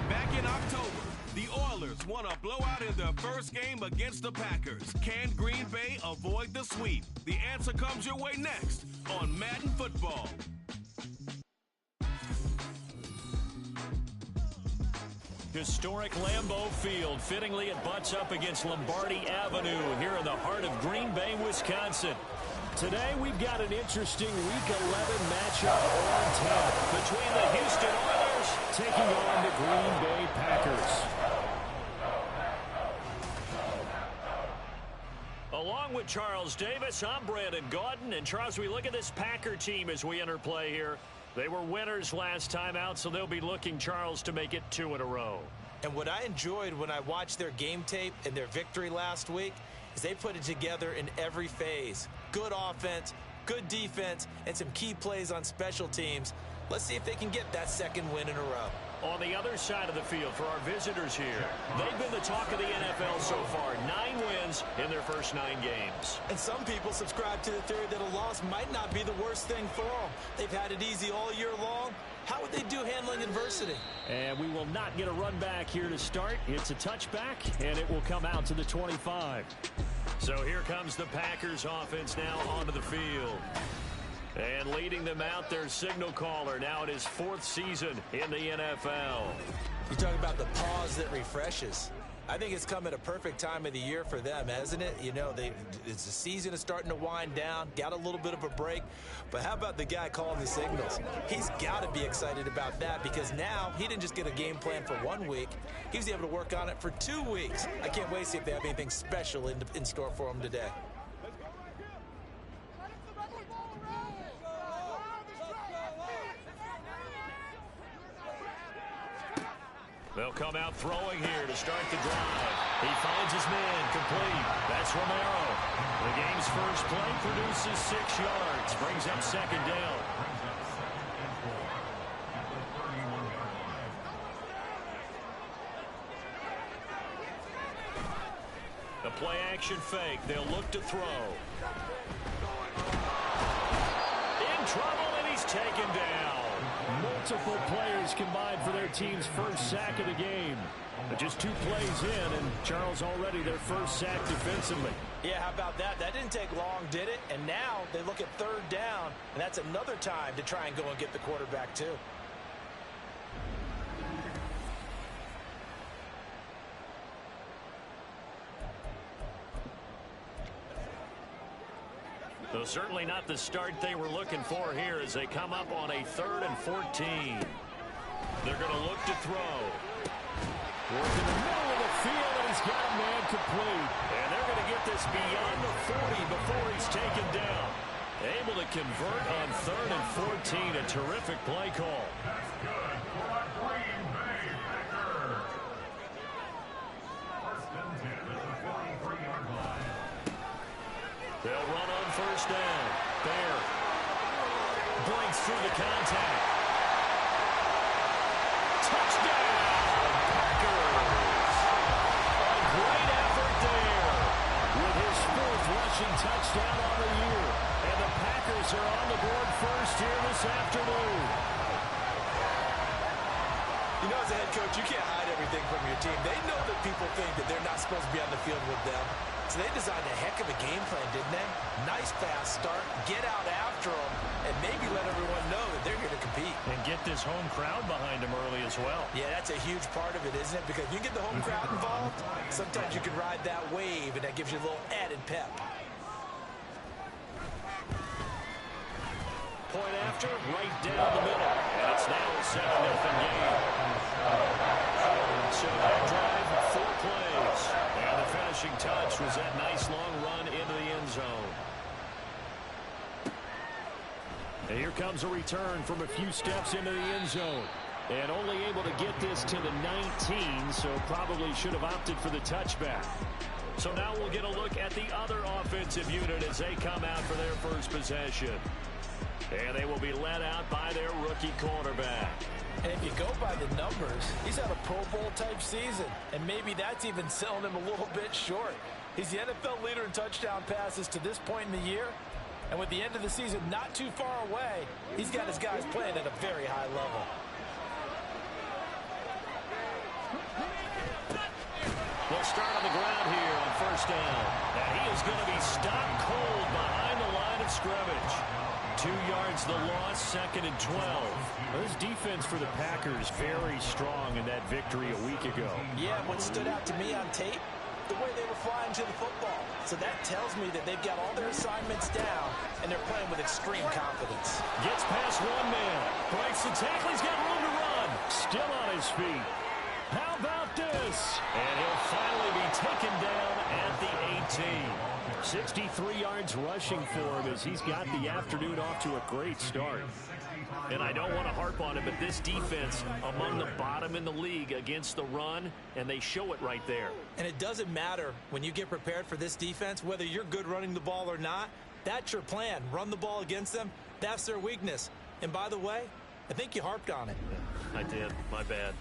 Back in October, the Oilers won a blowout in their first game against the Packers. Can Green Bay avoid the sweep? The answer comes your way next on Madden Football. Historic Lambeau Field. Fittingly, it butts up against Lombardi Avenue here in the heart of Green Bay, Wisconsin. Today, we've got an interesting Week 11 matchup on tap between the Houston Oilers taking on the Green Bay Packers. Along with Charles Davis, I'm Brandon Gaudin. And Charles, we look at this Packer team as we enter play here. They were winners last time out, so they'll be looking, Charles, to make it 2 in a row. And what I enjoyed when I watched their game tape and their victory last week is they put it together in every phase. Good offense, good defense, and some key plays on special teams. Let's see if they can get that second win in a row. On the other side of the field for our visitors here, they've been the talk of the NFL so far. 9 wins in their first 9 games. And some people subscribe to the theory that a loss might not be the worst thing for them. They've had it easy all year long. How would they do handling adversity? And we will not get a run back here to start. It's a touchback, and it will come out to the 25. So here comes the Packers offense now onto the field. And leading them out, their signal caller, now in his 4th season in the NFL. You talk about the pause that refreshes. I think it's come at a perfect time of the year for them, hasn't it? You know, it's the season is starting to wind down, got a little bit of a break. But how about the guy calling the signals? He's got to be excited about that because now he didn't just get a game plan for 1 week. He was able to work on it for 2 weeks. I can't wait to see if they have anything special in store for him today. They'll come out throwing here to start the drive. He finds his man complete. That's Romero. The game's first play produces 6 yards. Brings up second down. The play action fake. They'll look to throw. In trouble, and he's taken down. Multiple players combined for their team's first sack of the game. But just 2 plays in, and Charles already their first sack defensively. Yeah, how about that? That didn't take long, did it? And now they look at 3rd down, and that's another time to try and go and get the quarterback too. So certainly not the start they were looking for here as they come up on a 3rd and 14. They're going to look to throw. Work in the middle of the field, and he's got a man complete. And they're going to get this beyond the 40 before he's taken down. Able to convert on 3rd and 14. A terrific play call. That's good for the Green Bay Packers. 1st and 10 at the 43-yard line. They'll run on 1st down. Bear breaks through the contact. Touchdown, Packers! A great effort there with his 4th rushing touchdown on the year. And the Packers are on the board first here this afternoon. You know, as a head coach, you can't hide everything from your team. They know that people think that they're not supposed to be on the field with them. So they designed a heck of a game plan, didn't they? Nice fast start, get out after them, and maybe let everyone know that they're here to compete. And get this home crowd behind them early as well. Yeah, that's a huge part of it, isn't it? Because you get the home crowd involved, sometimes you can ride that wave, and that gives you a little added pep. Point after, right down the middle. And it's now a 7-0 game. So that drive, 4 plays. And the finishing touch was that nice long run into the end zone. And here comes a return from a few steps into the end zone. And only able to get this to the 19, so probably should have opted for the touchback. So now we'll get a look at the other offensive unit as they come out for their first possession. And they will be led out by their rookie quarterback. And if you go by the numbers, he's had a Pro Bowl-type season. And maybe that's even selling him a little bit short. He's the NFL leader in touchdown passes to this point in the year. And with the end of the season not too far away, he's got his guys playing at a very high level. They'll start on the ground here on first down. And he is going to be stopped cold behind the line of scrimmage. 2 yards the loss, 2nd and 12. This defense for the Packers very strong in that victory a week ago. Yeah, what stood out to me on tape, the way they were flying to the football. So that tells me that they've got all their assignments down, and they're playing with extreme confidence. Gets past one man. Breaks the tackle. He's got room to run. Still on his feet. How about this? And he'll finally be taken down at the 18. 63 yards rushing for him as he's got the afternoon off to a great start. And I don't want to harp on it, but this defense among the bottom in the league against the run, and they show it right there. And it doesn't matter when you get prepared for this defense, whether you're good running the ball or not, that's your plan. Run the ball against them. That's their weakness. And by the way, I think you harped on it. I did. My bad.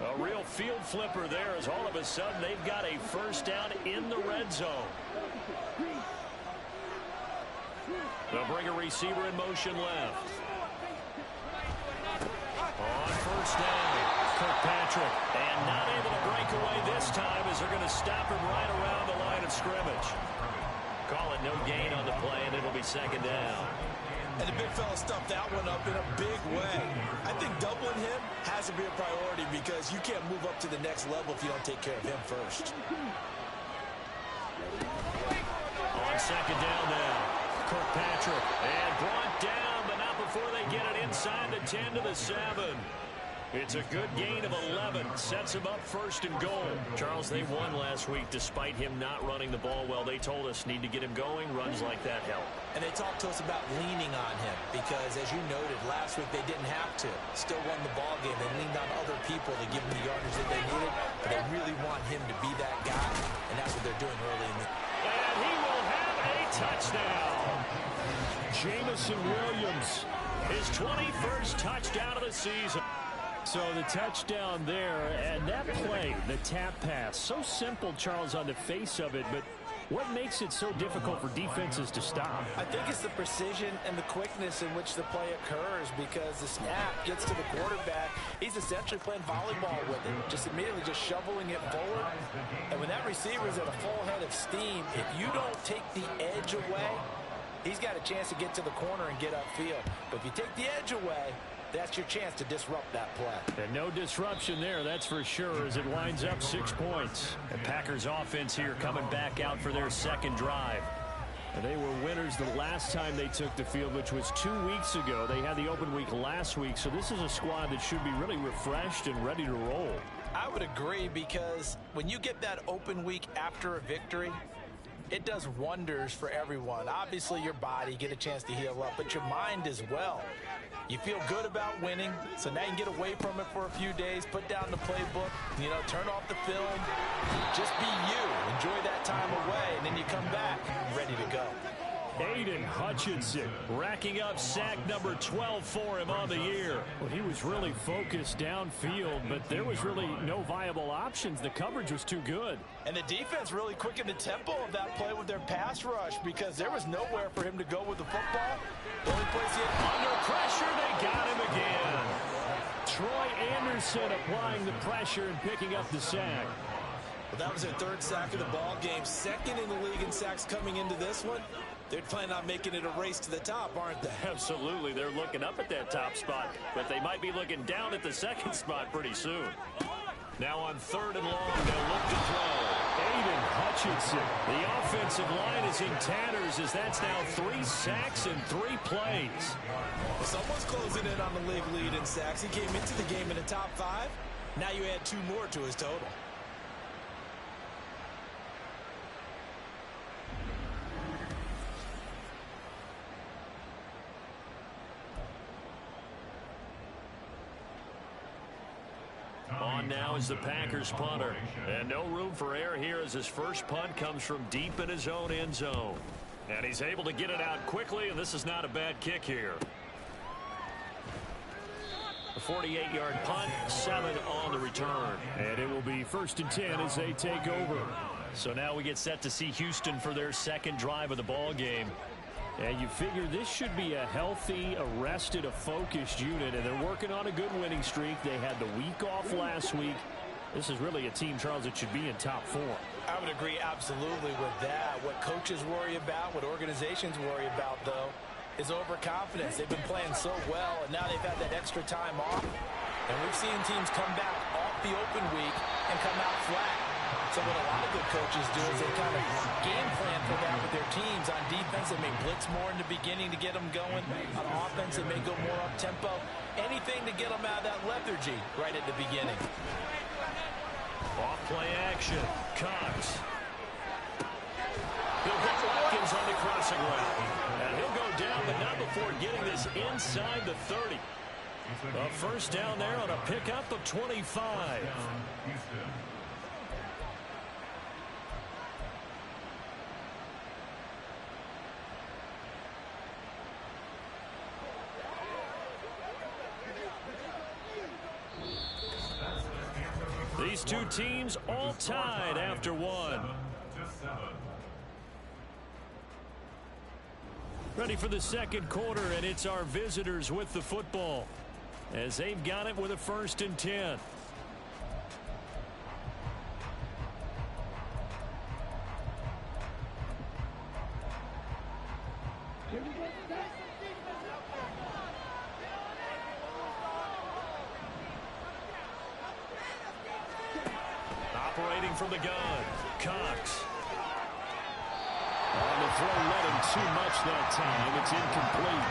A real field flipper there as all of a sudden they've got a first down in the red zone. They'll bring a receiver in motion left. On first down, Kirkpatrick. And not able to break away this time as they're going to stop him right around the line of scrimmage. Call it no gain on the play, and it'll be 2nd down. And the big fella stuffed that one up in a big way. I think doubling him has to be a priority because you can't move up to the next level if you don't take care of him first. On 2nd down now, Kirkpatrick. And brought down, but not before they get it inside the 10 to the 7. It's a good gain of 11. Sets him up 1st and goal. Charles, they won last week despite him not running the ball well. They told us need to get him going. Runs like that help. And they talked to us about leaning on him because, as you noted, last week they didn't have to. Still won the ball game. They leaned on other people to give them the yardage that they needed. But they really want him to be that guy, and that's what they're doing early in the... And he will have a touchdown. Jamison Williams. His 21st touchdown of the season. So the touchdown there, and that play, the tap pass, so simple, Charles, on the face of it, but what makes it so difficult for defenses to stop? I think it's the precision and the quickness in which the play occurs because the snap gets to the quarterback. He's essentially playing volleyball with it, just immediately just shoveling it forward. And when that receiver is at a full head of steam, if you don't take the edge away, he's got a chance to get to the corner and get upfield. But if you take the edge away, that's your chance to disrupt that play. And no disruption there, that's for sure, as it winds up 6 points. The Packers offense here coming back out for their 2nd drive. And they were winners the last time they took the field, which was 2 weeks ago. They had the open week last week, so this is a squad that should be really refreshed and ready to roll. I would agree because when you get that open week after a victory, it does wonders for everyone. Obviously, your body, get a chance to heal up, but your mind as well. You feel good about winning, so now you can get away from it for a few days, put down the playbook, turn off the film, just be you. Enjoy that time away, and then you come back ready to go. Aiden Hutchinson racking up sack number 12 for him on the year. Well, he was really focused downfield, but there was really no viable options. The coverage was too good. And the defense really quickened the tempo of that play with their pass rush because there was nowhere for him to go with the football. The only place he had under pressure, they got him again. Troy Anderson applying the pressure and picking up the sack. Well, that was their 3rd sack of the ball game. 2nd in the league in sacks coming into this one. They're planning on making it a race to the top, aren't they? Absolutely. They're looking up at that top spot, but they might be looking down at the 2nd spot pretty soon. Now on 3rd and long, they'll look to throw. Aiden Hutchinson. The offensive line is in tatters as that's now 3 sacks in 3 plays. Well, someone's closing in on the league lead in sacks. He came into the game in the top 5. Now you add 2 more to his total. On now is the Packers punter. And no room for error here as his first punt comes from deep in his own end zone. And he's able to get it out quickly, and this is not a bad kick here. A 48-yard punt, 7 on the return. And it will be 1st and 10 as they take over. So now we get set to see Houston for their second drive of the ball game. And you figure this should be a healthy, a rested, a focused unit, and they're working on a good winning streak. They had the week off last week. This is really a team, Charles, that should be in top 4. I would agree absolutely with that. What coaches worry about, what organizations worry about, though, is overconfidence. They've been playing so well, and now they've had that extra time off. And we've seen teams come back off the open week and come out flat. So what a lot of good coaches do is they kind of game plan for that with their teams. On defense, they may blitz more in the beginning to get them going. On offense, they may go more up-tempo. Anything to get them out of that lethargy right at the beginning. Off play action. Cox. He'll get Watkins on the crossing route. And he'll go down, but not before getting this inside the 30. A first down there on a pickup of 25. These two teams all tied after 1. Ready for the second quarter, and it's our visitors with the football as they've got it with a 1st and 10. Operating from the gun, Cox. On the throw, led him too much that time. It's incomplete.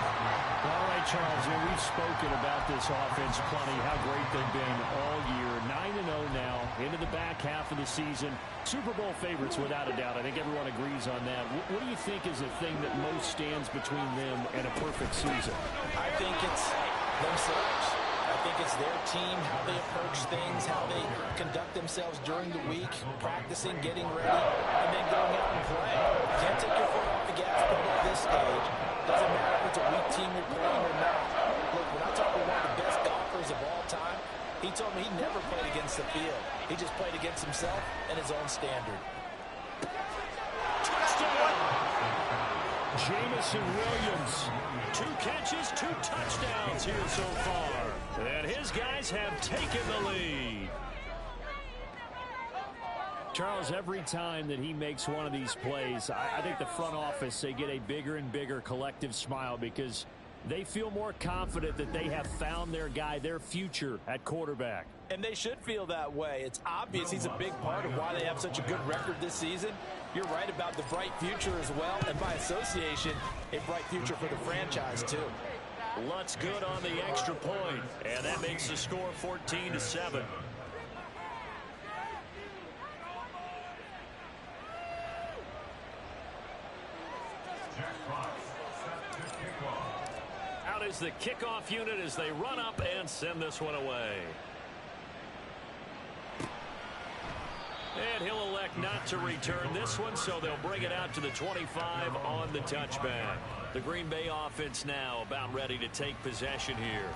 All right, Charles, we've spoken about this offense plenty, how great they've been all year. 9-0 now, into the back half of the season. Super Bowl favorites, without a doubt. I think everyone agrees on that. What do you think is the thing that most stands between them and a perfect season? I think it's themselves. I think it's their team, how they approach things, how they conduct themselves during the week, practicing, getting ready, and then going out and playing. Can't take your foot off the gas pedal at this stage. Doesn't matter if it's a weak team you're playing or not. Look, when I talk about one of the best golfers of all time, he told me he never played against the field. He just played against himself and his own standard. Touchdown! Jamison Williams. 2 catches, 2 touchdowns here so far. And his guys have taken the lead. Charles, every time that he makes one of these plays, I think the front office, they get a bigger and bigger collective smile because they feel more confident that they have found their guy, their future at quarterback. And they should feel that way. It's obvious he's a big part of why they have such a good record this season. You're right about the bright future as well, and by association, a bright future for the franchise too. Lutz good on the extra point, and that makes the score 14-7. Out is the kickoff unit as they run up and send this one away. And he'll elect not to return this one, so they'll bring it out to the 25 on the touchback. The Green Bay offense now about ready to take possession here.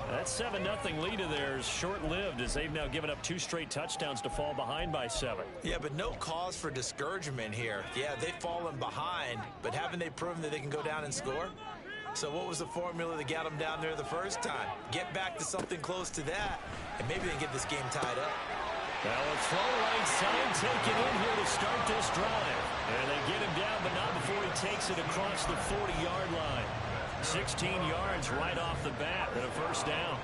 That 7-0 lead of theirs short-lived as they've now given up 2 straight touchdowns to fall behind by 7. Yeah, but no cause for discouragement here. Yeah, they've fallen behind, but haven't they proven that they can go down and score? So what was the formula that got them down there the first time? Get back to something close to that, and maybe they can get this game tied up. Now a throw right side taken in here to start this drive. And they get him down, but not before he takes it across the 40-yard line. 16 yards right off the bat and a first down.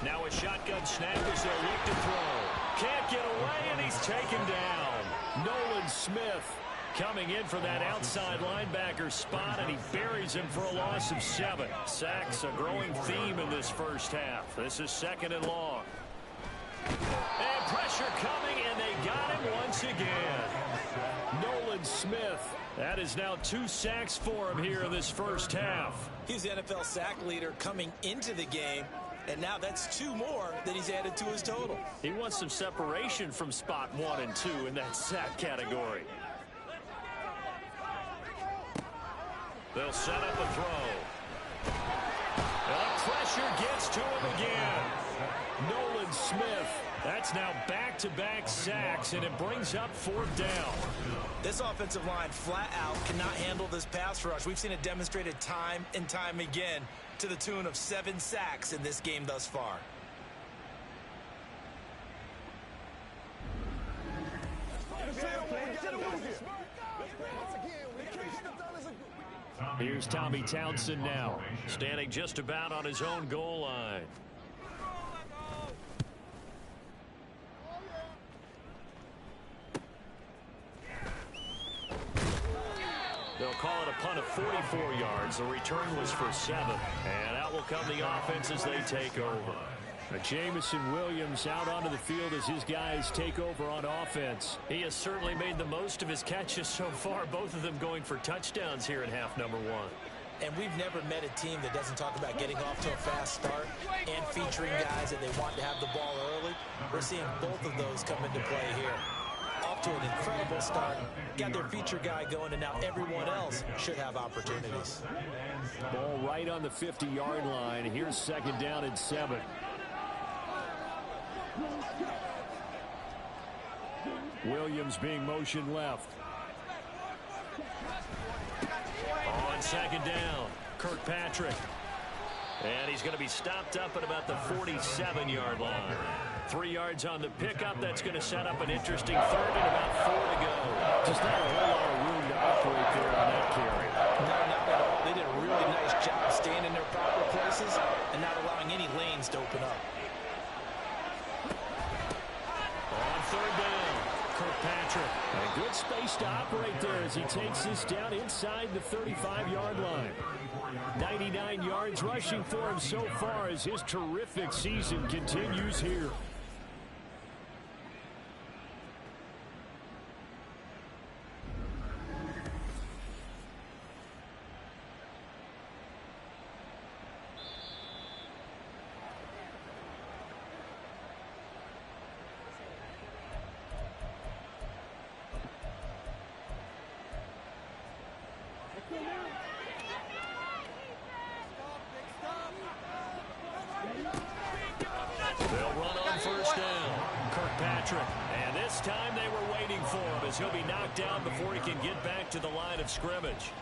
Now a shotgun snap as they look to throw. Can't get away, and he's taken down. Nolan Smith coming in for that outside linebacker spot, and he buries him for a loss of 7. Sacks, a growing theme in this first half. This is 2nd and long. And pressure coming, and they got him once again. Nolan Smith, that is now 2 sacks for him here in this first half. He's the NFL sack leader coming into the game, and now that's 2 more that he's added to his total. He wants some separation from spot 1 and 2 in that sack category. They'll set up a throw. And pressure gets to him again. Nolan Smith. That's now back-to-back sacks, and it brings up 4th down. This offensive line flat out cannot handle this pass rush. We've seen it demonstrated time and time again to the tune of 7 sacks in this game thus far. Here's Tommy Townsend now, standing just about on his own goal line. They'll call it a punt of 44 yards. The return was for 7. And out will come the offense as they take over. Jamison Williams out onto the field as his guys take over on offense. He has certainly made the most of his catches so far, both of them going for touchdowns here in half number 1. And we've never met a team that doesn't talk about getting off to a fast start and featuring guys that they want to have the ball early. We're seeing both of those come into play here. Off to an incredible start, got their feature guy going, and now everyone else should have opportunities. Ball right on the 50-yard line. Here's 2nd down and 7. Williams being motioned left. On 2nd down, Kirkpatrick. And he's going to be stopped up at about the 47-yard line. 3 yards on the pickup. That's going to set up an interesting 3rd and about 4 to go. Just not a whole lot of room to operate there on that carry. No, not at all. They did a really nice job staying in their proper places and not allowing any lanes to open up. On 3rd down, Kirkpatrick. A good space to operate there as he takes this down inside the 35-yard line. 99 yards rushing for him so far as his terrific season continues here. They'll run on 1st down. Kirkpatrick. And this time they were waiting for him as he'll be knocked down before he can get back to the line of scrimmage.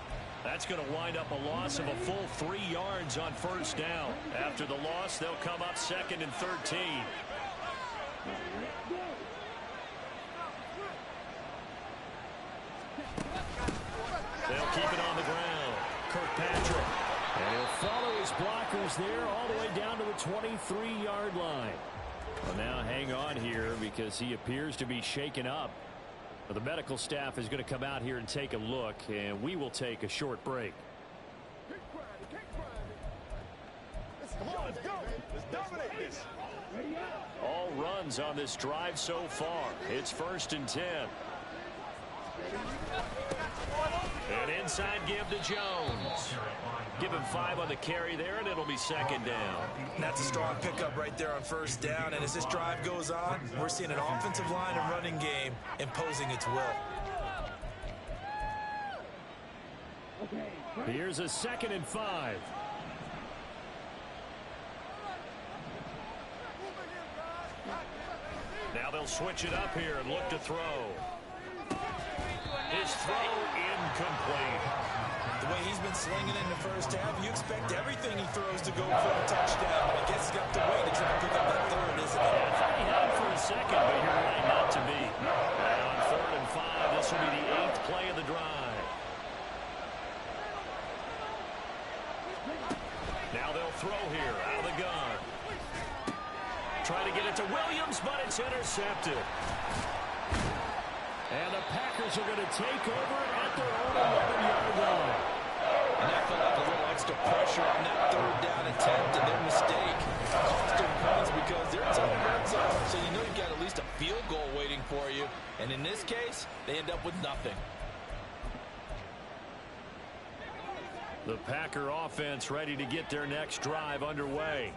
That's going to wind up a loss of a full 3 yards on 1st down. After the loss, they'll come up 2nd and 13. They'll keep it on the ground. Kirkpatrick. And he'll follow his blockers there all the way down to the 23-yard line. Well, now hang on here because he appears to be shaken up. Well, the medical staff is going to come out here and take a look, and we will take a short break. Let's go. Let's dominate this. All runs on this drive so far. It's 1st and 10. An inside give to Jones. Give him 5 on the carry there, and it'll be 2nd down. That's a strong pickup right there on 1st down, and as this drive goes on, we're seeing an offensive line and running game imposing its will. Here's a 2nd and 5. Now they'll switch it up here and look to throw. His throw incomplete. The way he's been slinging in the 1st half, you expect everything he throws to go for a touchdown. I guess he's got to wait to try to pick up that 3rd, isn't it? I thought he had him for a second, but you're right, not to be. And on 3rd and 5, this will be the 8th play of the drive. Now they'll throw here out of the gun. Trying to get it to Williams, but it's intercepted. And the Packers are going to take over at their own 11-yard line. And that felt like a little extra pressure on that 3rd down attempt, and their mistake cost them points because they're inside the red zone, so you know you've got at least a field goal waiting for you. And in this case, they end up with nothing. The Packer offense ready to get their next drive underway.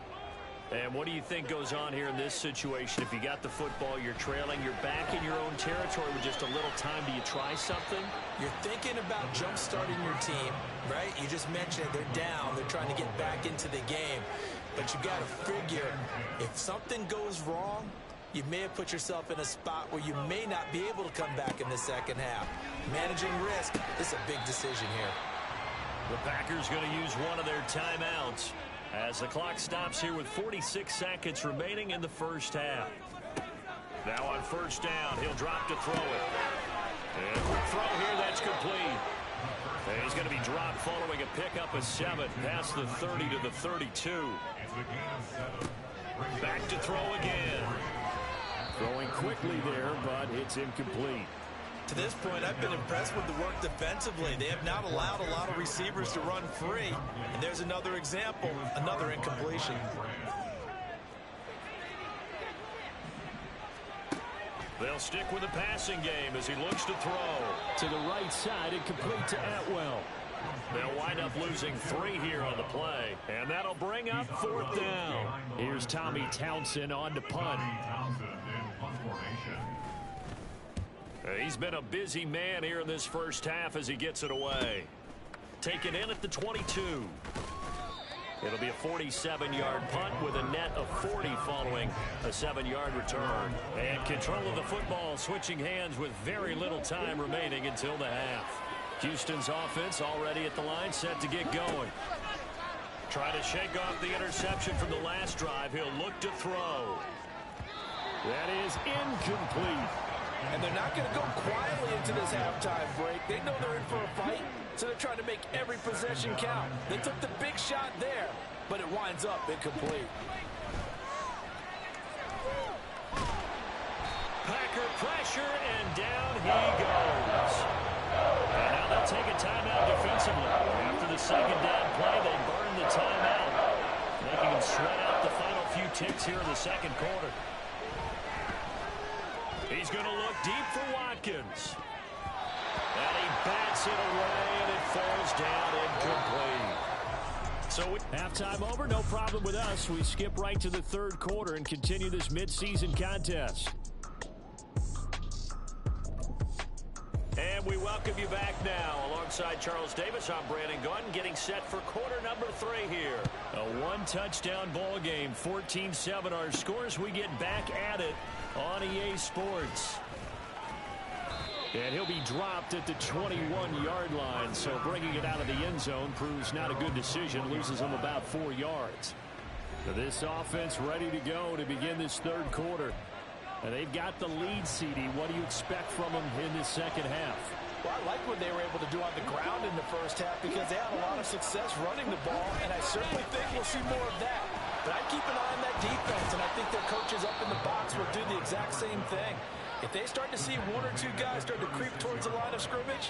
And what do you think goes on here in this situation? If you got the football, you're trailing, you're back in your own territory with just a little time. Do you try something? You're thinking about jump-starting your team, right? You just mentioned they're down. They're trying to get back into the game. But you got to figure, if something goes wrong, you may have put yourself in a spot where you may not be able to come back in the second half. Managing risk is a big decision here. The Packers going to use one of their timeouts as the clock stops here with 46 seconds remaining in the first half. Now on first down, he'll drop to throw it. And quick throw here, that's complete. And he's going to be dropped following a pickup of 7 past the 30 to the 32. Back to throw again. Throwing quickly there, but it's incomplete. To this point, I've been impressed with the work defensively. They have not allowed a lot of receivers to run free. And there's another example, another incompletion. They'll stick with the passing game as he looks to throw. To the right side, incomplete to Atwell. They'll wind up losing 3 here on the play. And that'll bring up 4th down. Here's Tommy Townsend on to punt. He's been a busy man here in this first half as he gets it away. Taken in at the 22. It'll be a 47-yard punt with a net of 40 following a 7-yard return. And control of the football switching hands with very little time remaining until the half. Houston's offense already at the line, set to get going. Try to shake off the interception from the last drive. He'll look to throw. That is incomplete. And they're not going to go quietly into this halftime break. They know they're in for a fight, so they're trying to make every possession count. They took the big shot there, but it winds up incomplete. Packer pressure, and down he goes. And now they'll take a timeout defensively. After the second down play, they burn the timeout, making them sweat out the final few ticks here in the second quarter. He's going to look deep for Watkins. And he bats it away, and it falls down incomplete. So halftime over, no problem with us. We skip right to the third quarter and continue this midseason contest. And we welcome you back now. Alongside Charles Davis, I'm Brandon Gunn, getting set for quarter number 3 here. A one-touchdown ball game, 14-7 our scores. We get back at it on EA Sports. And he'll be dropped at the 21-yard line, so bringing it out of the end zone proves not a good decision, loses him about 4 yards. So this offense ready to go to begin this third quarter. And they've got the lead, CD. What do you expect from them in this second half? Well, I like what they were able to do on the ground in the first half because they had a lot of success running the ball, and I certainly think we'll see more of that. But I keep an eye on that defense, and I think their coaches up in the box will do the exact same thing. If they start to see 1 or 2 guys start to creep towards the line of scrimmage,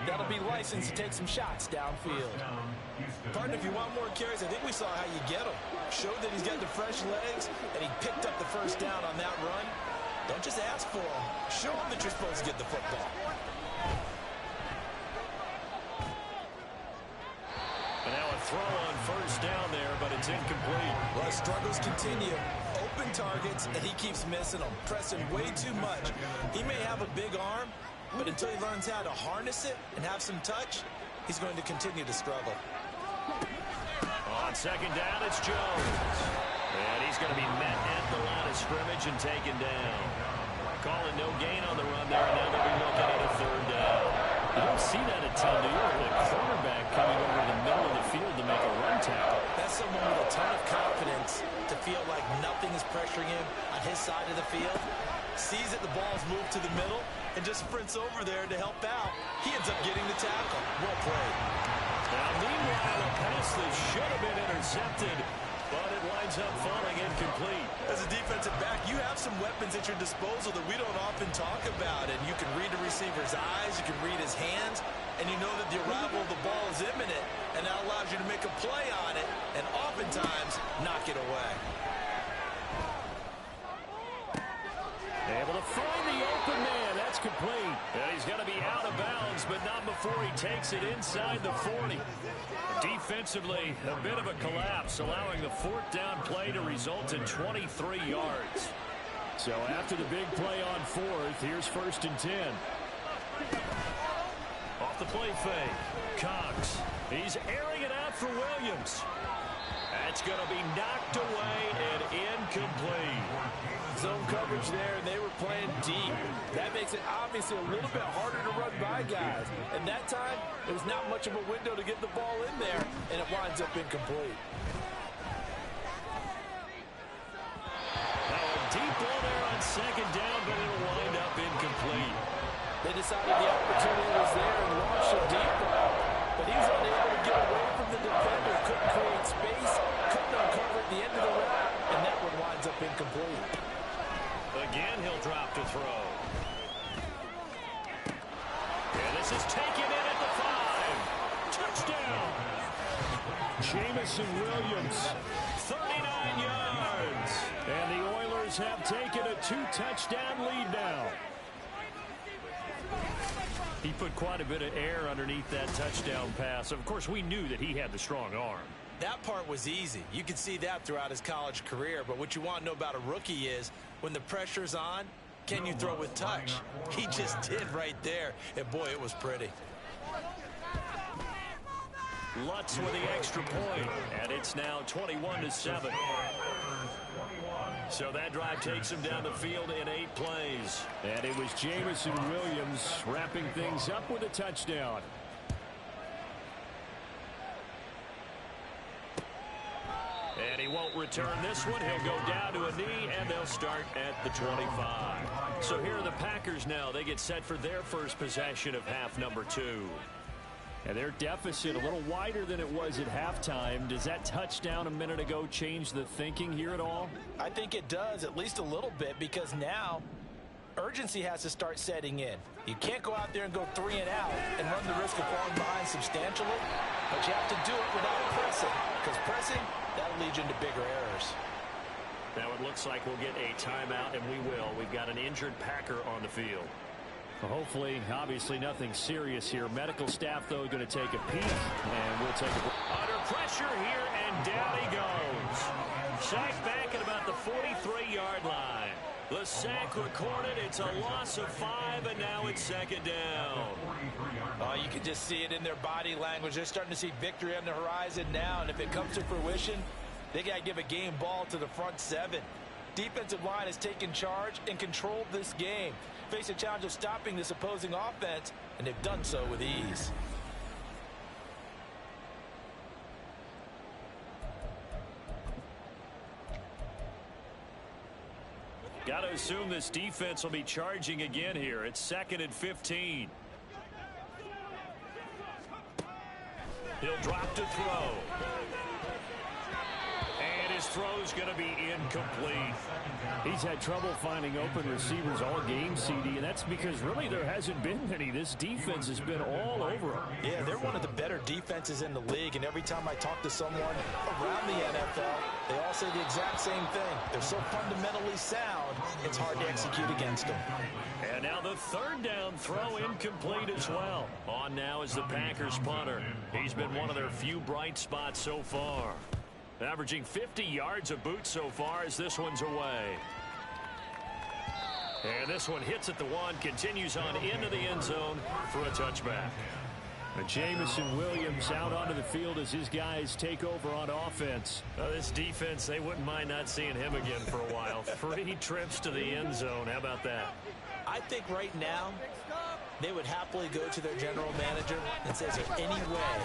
that'll be license to take some shots downfield. Partner, if you want more carries, I think we saw how you get them. Showed that he's got the fresh legs, and he picked up the first down on that run. Don't just ask for them. Show them that you're supposed to get the football. And now a throw on first down there, but it's incomplete. Well, struggles continue. Open targets, and he keeps missing them, pressing way too much. He may have a big arm, but until he learns how to harness it and have some touch, he's going to continue to struggle. On second down, it's Jones. And he's going to be met at the line of scrimmage and taken down. Calling no gain on the run there, and now they'll be looking at a third down. You don't see that a ton, do you? The cornerback coming over to the middle of the field to make a run tackle. That's someone with a ton of confidence to feel like nothing is pressuring him on his side of the field. Sees that the ball's moved to the middle and just sprints over there to help out. He ends up getting the tackle. Well played. Now, meanwhile, a pass that should have been intercepted, but it winds up falling incomplete. As a defensive back, you have some weapons at your disposal that we don't often talk about. And you can read the receiver's eyes, you can read his hands, and you know that the arrival of the ball is imminent, and that allows you to make a play on it, and oftentimes knock it away. Able to find the open man. That's complete. And he's going to be out of bounds, but not before he takes it inside the 40. Defensively, a bit of a collapse, allowing the fourth down play to result in 23 yards. So after the big play on fourth, here's 1st and 10. Off the play fake, Cox. He's airing it out for Williams. That's going to be knocked away and incomplete. Zone coverage there, and they were playing deep. That makes it obviously a little bit harder to run by guys. And that time, there was not much of a window to get the ball in there, and it winds up incomplete. Now a deep ball there on 2nd down, but it'll wind up incomplete. They decided the opportunity was there and launched a deep ball, but he was unable to get away from the defender, couldn't create space, couldn't uncover at the end of the route, and that one winds up incomplete. Again, he'll drop to throw. And this is taken in at the 5. Touchdown. Jamison Williams. 39 yards. And the Oilers have taken a 2-touchdown lead now. He put quite a bit of air underneath that touchdown pass. Of course, we knew that he had the strong arm. That part was easy. You could see that throughout his college career. But what you want to know about a rookie is when the pressure's on, can you throw with touch? He just did right there. And, boy, it was pretty. Lutz with the extra point. And it's now 21-7. So that drive takes him down the field in 8 plays. And it was Jamison Williams wrapping things up with a touchdown. And he won't return this one. He'll go down to a knee, and they'll start at the 25. So here are the Packers now. They get set for their first possession of half number 2. And their deficit a little wider than it was at halftime. Does that touchdown a minute ago change the thinking here at all? I think it does, at least a little bit, because now urgency has to start setting in. You can't go out there and go 3 and out and run the risk of falling behind substantially, but you have to do it without pressing, because pressing, that'll lead you into bigger errors. Now it looks like we'll get a timeout, and we will. We've got an injured Packer on the field. Well, hopefully, obviously nothing serious here. Medical staff, though, going to take a peek, and we'll take a... Under pressure here, and down he goes. Sacked back at about the 43-yard line. The sack recorded. It's a loss of 5, and now it's 2nd down. Oh, you can just see it in their body language. They're starting to see victory on the horizon now, and if it comes to fruition, they got to give a game ball to the front 7. Defensive line has taken charge and controlled this game. Face a challenge of stopping this opposing offense, and they've done so with ease. Got to assume this defense will be charging again here. It's 2nd and 15. He'll drop to throw. And his throw's going to be incomplete. He's had trouble finding open receivers all game, CD, and that's because really there hasn't been many. This defense has been all over him. Yeah, they're one of the better defenses in the league, and every time I talk to someone around the NFL, they all say the exact same thing. They're so fundamentally sound, it's hard to execute against them. And now the 3rd down throw incomplete as well. On now is the Packers punter. He's been one of their few bright spots so far. Averaging 50 yards a boot so far as this one's away. And this one hits at the 1, continues on into the end zone for a touchback. And Jamison Williams out onto the field as his guys take over on offense. This defense, they wouldn't mind not seeing him again for a while. 3 trips to the end zone. How about that? I think right now they would happily go to their general manager and say, is there any way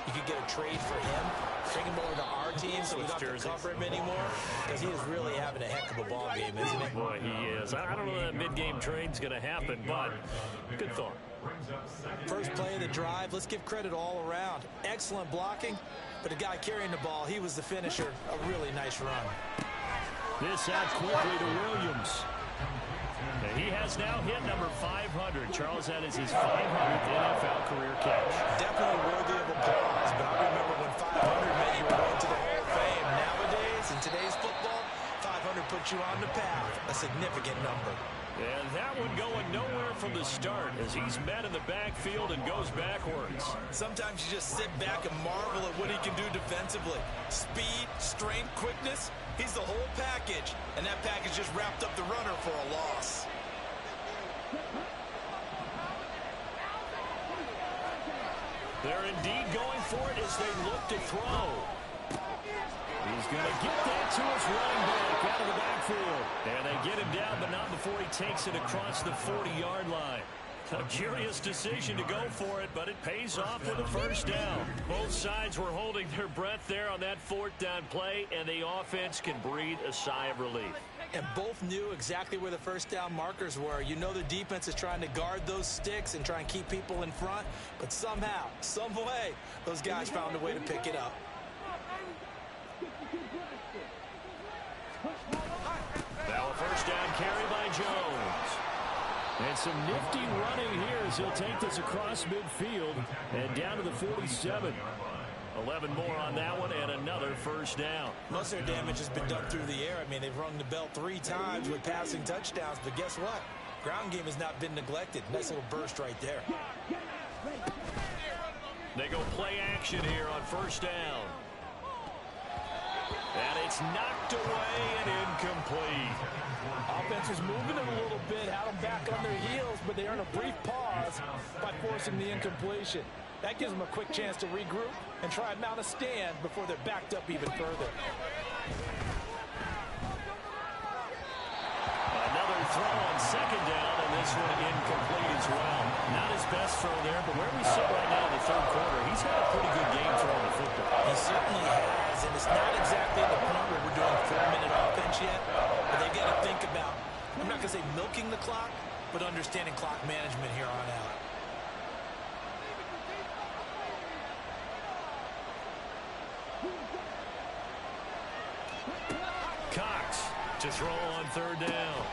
you could get a trade for him? Bring him over to our team so we don't have to cover him anymore? Because he is really having a heck of a ball game, isn't he? Boy, he is. I don't know that mid-game trade's going to happen, but good thought. First play of the drive, let's give credit all around. Excellent blocking, but the guy carrying the ball, he was the finisher. A really nice run. This out quickly to Williams. And he has now hit number 500. Charles, that is his 500th NFL career catch. Definitely worthy of applause, but I remember when 500 meant you were going to the Hall of Fame. Nowadays, in today's football, 500 puts you on the path. A a significant number. And that one going nowhere from the start as he's met in the backfield and goes backwards. Sometimes you just sit back and marvel at what he can do defensively. Speed, strength, quickness, he's the whole package. And that package just wrapped up the runner for a loss. They're indeed going for it as they look to throw. He's going to get that to his running back out of the backfield. And they get him down, but not before he takes it across the 40-yard line. A curious decision to go for it, but it pays off with a first down. Both sides were holding their breath there on that fourth down play, and the offense can breathe a sigh of relief. And both knew exactly where the first down markers were. You know the defense is trying to guard those sticks and try and keep people in front, but somehow, some way, those guys found a way to pick it up. Now a first down carry by Jones. And some nifty running here as he'll take this across midfield and down to the 47. 11 more on that one and another first down. Most of their damage has been done through the air. I mean, they've rung the bell 3 times with passing touchdowns, but guess what? Ground game has not been neglected. Nice little burst right there. They go play action here on first down. And it's knocked away and incomplete. Offense is moving it a little bit, had them back on their heels, but they earn a brief pause by forcing the incompletion. That gives them a quick chance to regroup and try and mount a stand before they're backed up even further. Another throw on second down, and this one incomplete as well. Not his best throw there, but where we sit right now in the third quarter, he's had a pretty good game throwing the football. He certainly has, and it's not exactly at the point where we're doing 4-minute offense yet, but they've got to think about, I'm not going to say milking the clock, but understanding clock management here on out. Cox to throw on third down.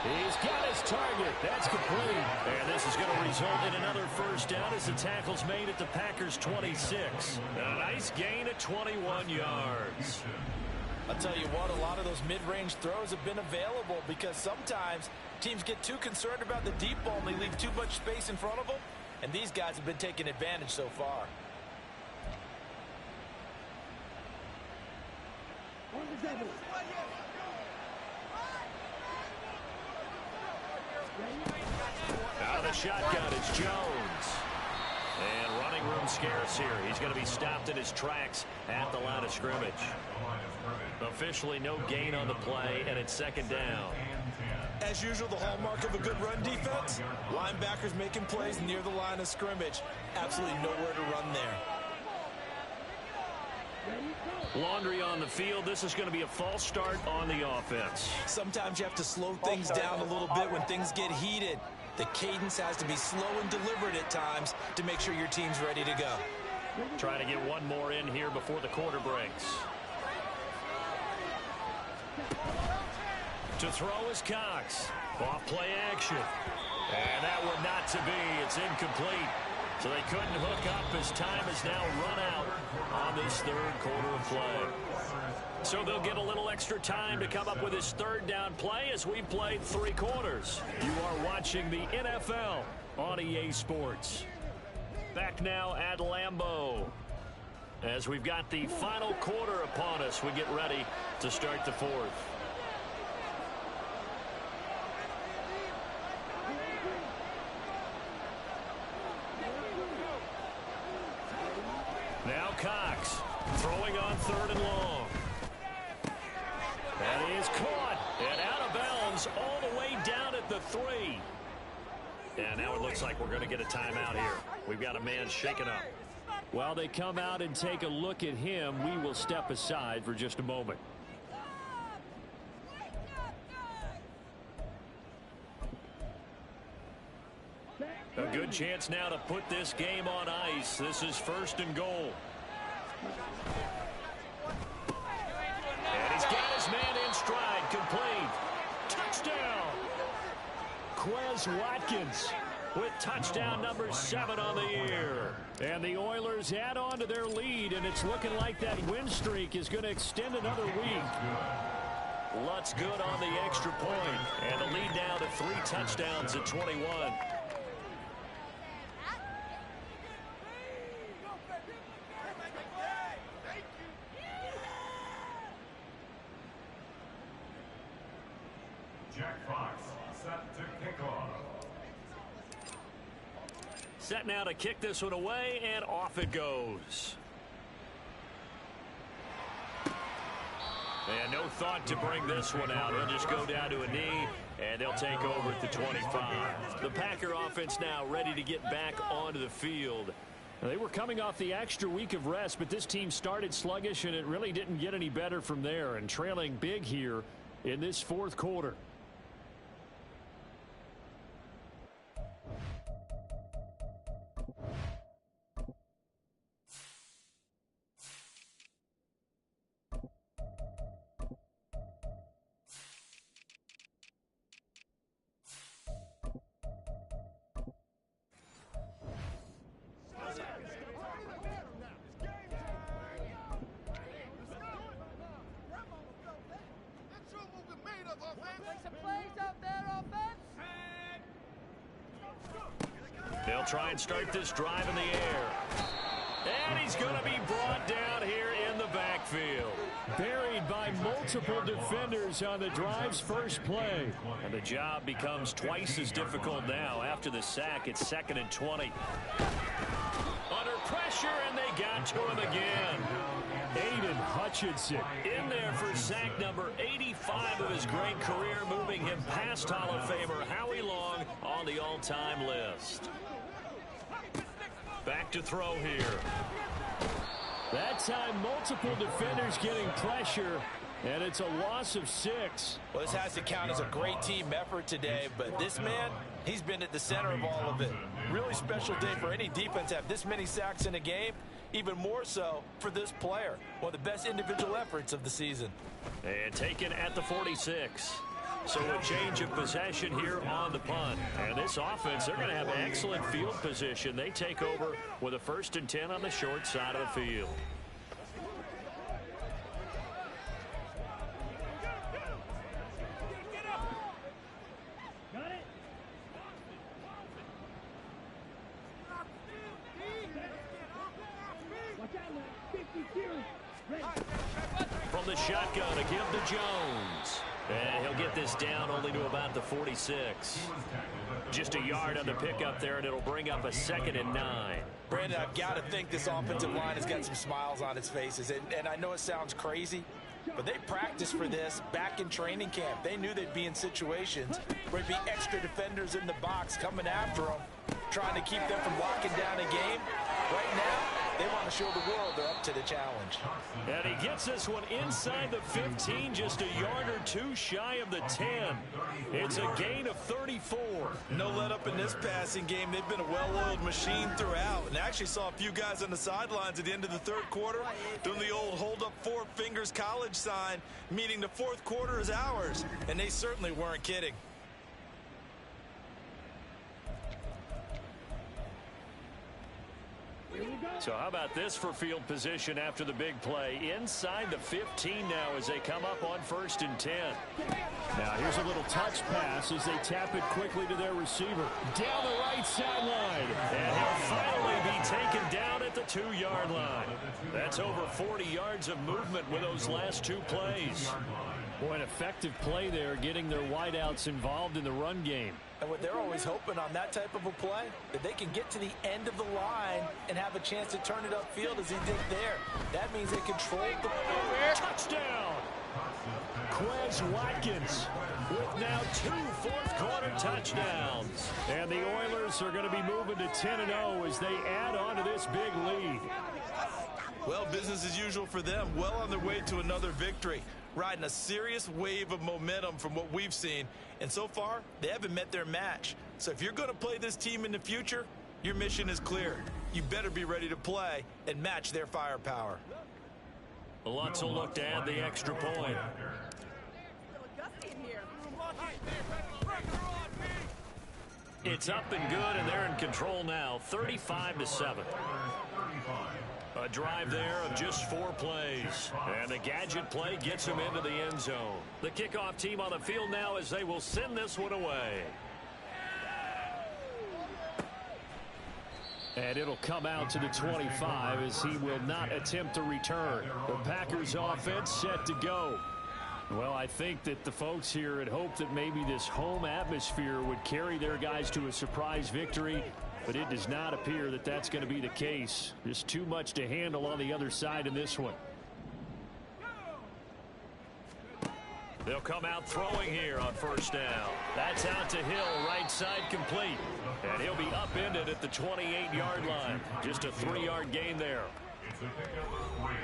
He's got his target. That's complete. And this is going to result in another first down as the tackle's made at the Packers' 26. A nice gain of 21 yards. I'll tell you what, a lot of those mid-range throws have been available because sometimes teams get too concerned about the deep ball and they leave too much space in front of them, and these guys have been taking advantage so far. Out of the shotgun, it's Jones. And running room scarce here. He's going to be stopped in his tracks at the line of scrimmage. Officially no gain on the play, and it's second down. As usual, the hallmark of a good run defense, linebackers making plays near the line of scrimmage. Absolutely nowhere to run there. Laundry on the field. This is going to be a false start on the offense. Sometimes you have to slow things down a little bit when things get heated. The cadence has to be slow and deliberate at times to make sure your team's ready to go. Trying to get one more in here before the quarter breaks. To throw is Cox. Off play action. And that one not to be. It's incomplete. So they couldn't hook up as time has now run out on this third quarter of play. So they'll get a little extra time to come up with his third down play as we played 3 quarters. You are watching the NFL on EA Sports. Back now at Lambeau. As we've got the final quarter upon us, we get ready to start the fourth. Now Cox throwing on third and long. That is caught and out of bounds all the way down at the 3. And now it looks like we're going to get a timeout here. We've got a man shaken up. While they come out and take a look at him, we will step aside for just a moment. A good chance now to put this game on ice. This is first and goal. And he's got his man in stride. Complete. Touchdown. Quez Watkins with touchdown number 7 on the year. And the Oilers add on to their lead, and it's looking like that win streak is going to extend another week. Lutz good on the extra point. And the lead now to 3 touchdowns at 21. Jack Fox set to kick off. Set now to kick this one away, and off it goes. And no thought to bring this one out. He'll just go down to a knee, and they'll take over at the 25. The Packer offense now ready to get back onto the field. They were coming off the extra week of rest, but this team started sluggish, and it really didn't get any better from there, and trailing big here in this fourth quarter. They'll try and start this drive in the air. And he's going to be brought down here in the backfield. Buried by multiple defenders on the drive's first play. And the job becomes twice as difficult now. After the sack, it's 2nd and 20. Under pressure, and they got to him again. Aiden Hutchinson in there for sack number 85 of his great career, moving him past Hall of Famer Howie Long on the all-time list. Back to throw here. That time, multiple defenders getting pressure, and it's a loss of 6. Well, this has to count as a great team effort today, but this man, he's been at the center of all of it. Really special day for any defense to have this many sacks in a game, even more so for this player. One of the best individual efforts of the season. And taken at the 46. So a change of possession here on the punt. And this offense, they're going to have excellent field position. They take over with a 1st and 10 on the short side of the field. From the shotgun, a give to Jones. And he'll get this down only to about the 46. Just a yard on the pickup there, and it'll bring up a 2nd and 9. Brandon, I've got to think this offensive line has got some smiles on its faces. And I know it sounds crazy, but they practiced for this back in training camp. They knew they'd be in situations where there'd be extra defenders in the box coming after them, trying to keep them from locking down a game. Right now, they want to show the world they're up to the challenge. And he gets this one inside the 15, just a yard or two shy of the 10. It's a gain of 34. No let up in this passing game. They've been a well-oiled machine throughout. And I actually saw a few guys on the sidelines at the end of the third quarter doing the old hold up 4 fingers college sign, meaning the fourth quarter is ours. And they certainly weren't kidding. So how about this for field position after the big play? Inside the 15 now as they come up on 1st and 10. Now here's a little touch pass as they tap it quickly to their receiver. Down the right sideline. And he'll finally be taken down at the 2-yard line. That's over 40 yards of movement with those last 2 plays. Boy, an effective play there, getting their wideouts involved in the run game. And what they're always hoping on that type of a play, that they can get to the end of the line and have a chance to turn it upfield as he did there. That means they control the touchdown. Quez Watkins with now 2 fourth-quarter touchdowns. And the Oilers are going to be moving to 10-0 as they add on to this big lead. Well, business as usual for them. Well on their way to another victory. Riding a serious wave of momentum from what we've seen. And so far, they haven't met their match. So if you're going to play this team in the future, your mission is clear. You better be ready to play and match their firepower. Lutz will look to add the extra point. It's up and good, and they're in control now, 35-7. A drive there of just 4 plays. And the gadget play gets him into the end zone. The kickoff team on the field now as they will send this one away. And it'll come out to the 25 as he will not attempt to return. The Packers offense set to go. Well, I think that the folks here had hoped that maybe this home atmosphere would carry their guys to a surprise victory, but it does not appear that that's going to be the case. Just too much to handle on the other side in this one. They'll come out throwing here on first down. That's out to Hill, right side complete. And he'll be upended at the 28-yard line. Just a 3-yard gain there. It's a pickup of 3.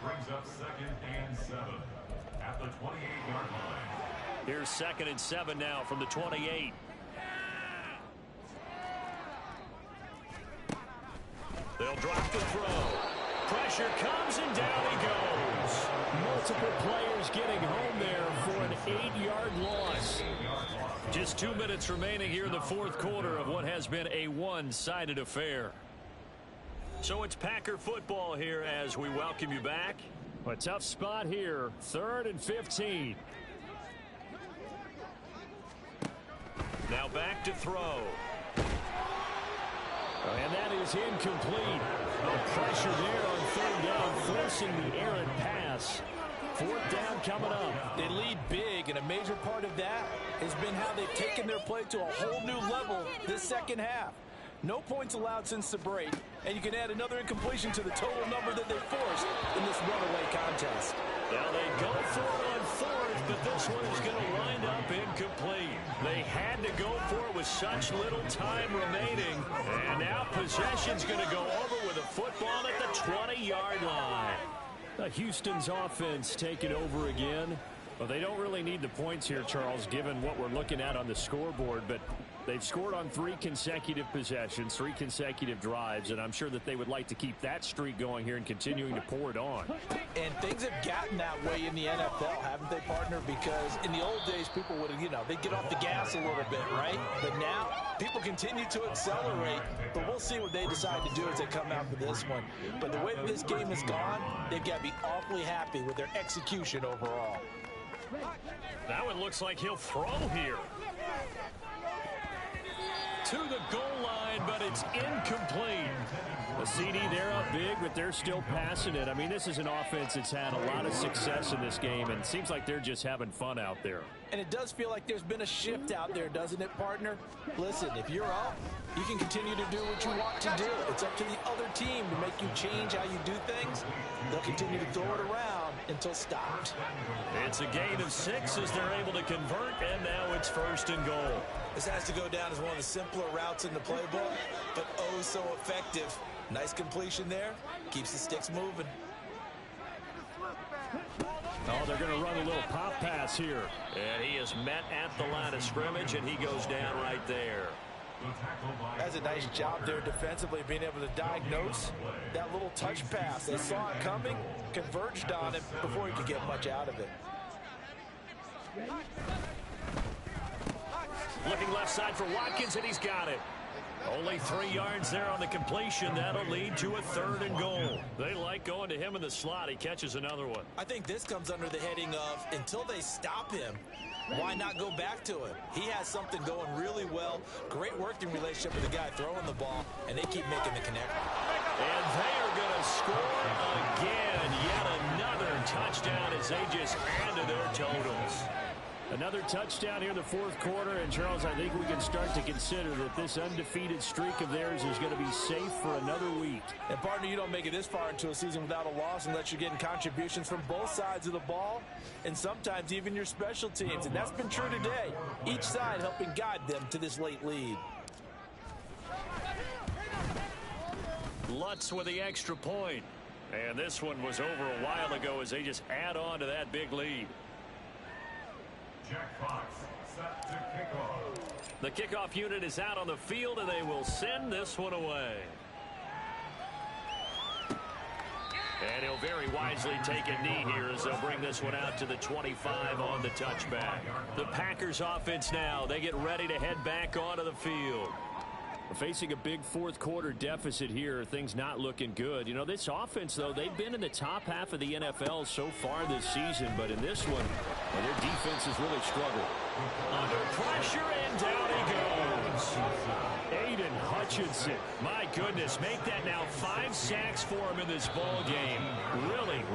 Brings up 2nd and 7 at the 28-yard line. Here's 2nd and 7 now from the 28. They'll drop the throw. Pressure comes and down he goes. Multiple players getting home there for an 8-yard loss. Just 2 minutes remaining here in the 4th quarter of what has been a one-sided affair. So it's Packer football here as we welcome you back. A tough spot here, 3rd and 15. Now back to throw. And that is incomplete. Pressure there on 3rd down, forcing the errant pass. 4th down coming up. They lead big, and a major part of that has been how they've taken their play to a whole new level this second half. No points allowed since the break, and you can add another incompletion to the total number that they forced in this runaway contest. Now they go for it on 4th, but this one is going to wind up incomplete. They had to go for it with such little time remaining, and now possession's going to go over with a football at the 20-yard line. Houston's offense taking over again. Well, they don't really need the points here, Charles, given what we're looking at on the scoreboard, but they've scored on 3 consecutive possessions, 3 consecutive drives, and I'm sure that they would like to keep that streak going here and continuing to pour it on. And things have gotten that way in the NFL, haven't they, partner? Because in the old days, people would, they'd get off the gas a little bit, right? But now, people continue to accelerate, but we'll see what they decide to do as they come out for this one. But the way that this game has gone, they've got to be awfully happy with their execution overall. That one looks like he'll throw here. To the goal line, but it's incomplete. A CD, they're up big, but they're still passing it. I mean, this is an offense that's had a lot of success in this game, and it seems like they're just having fun out there. And it does feel like there's been a shift out there, doesn't it, partner? Listen, if you're up, you can continue to do what you want to do. It's up to the other team to make you change how you do things. They'll continue to throw it around until stopped. It's a gain of 6 as they're able to convert, and now it's 1st and goal. This has to go down as one of the simpler routes in the playbook, but oh so effective. Nice completion there. Keeps the sticks moving. Oh, they're going to run a little pop pass here. And he is met at the line of scrimmage, and he goes down right there. That's a nice job there defensively, being able to diagnose that little touch pass. They saw it coming, converged on it before he could get much out of it. Looking left side for Watkins, and he's got it. Only 3 yards there on the completion. That'll lead to a 3rd and goal. They like going to him in the slot. He catches another one. I think this comes under the heading of until they stop him, why not go back to him? He has something going really well. Great working relationship with the guy throwing the ball, and they keep making the connect. And they are going to score again. Yet another touchdown as they just add to their totals. Another touchdown here in the 4th quarter, and Charles, I think we can start to consider that this undefeated streak of theirs is going to be safe for another week. And partner, you don't make it this far into a season without a loss unless you're getting contributions from both sides of the ball, and sometimes even your special teams, and that's been true today. Each side helping guide them to this late lead. Lutz with the extra point. And this one was over a while ago as they just add on to that big lead. Jack Fox set to kickoff. The kickoff unit is out on the field, and they will send this one away. And he'll very wisely take a knee here as they'll bring this one out to the 25 on the touchback. The Packers offense now, they get ready to head back onto the field. Facing a big fourth-quarter deficit here, things not looking good. You know, this offense, though, they've been in the top half of the NFL so far this season, but in this one, well, their defense has really struggled. Under pressure, and down he goes. Aiden Hutchinson, my goodness, make that now 5 sacks for him in this ball game.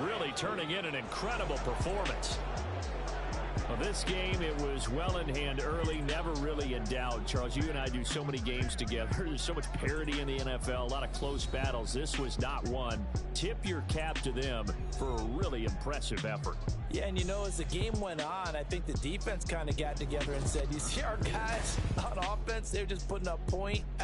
Really turning in an incredible performance. Well, this game, it was well in hand early, never really in doubt. Charles, you and I do so many games together. There's so much parity in the NFL, a lot of close battles. This was not one. Tip your cap to them for a really impressive effort. Yeah, and you know, as the game went on, I think the defense kind of got together and said, you see our guys on offense, they're just putting up point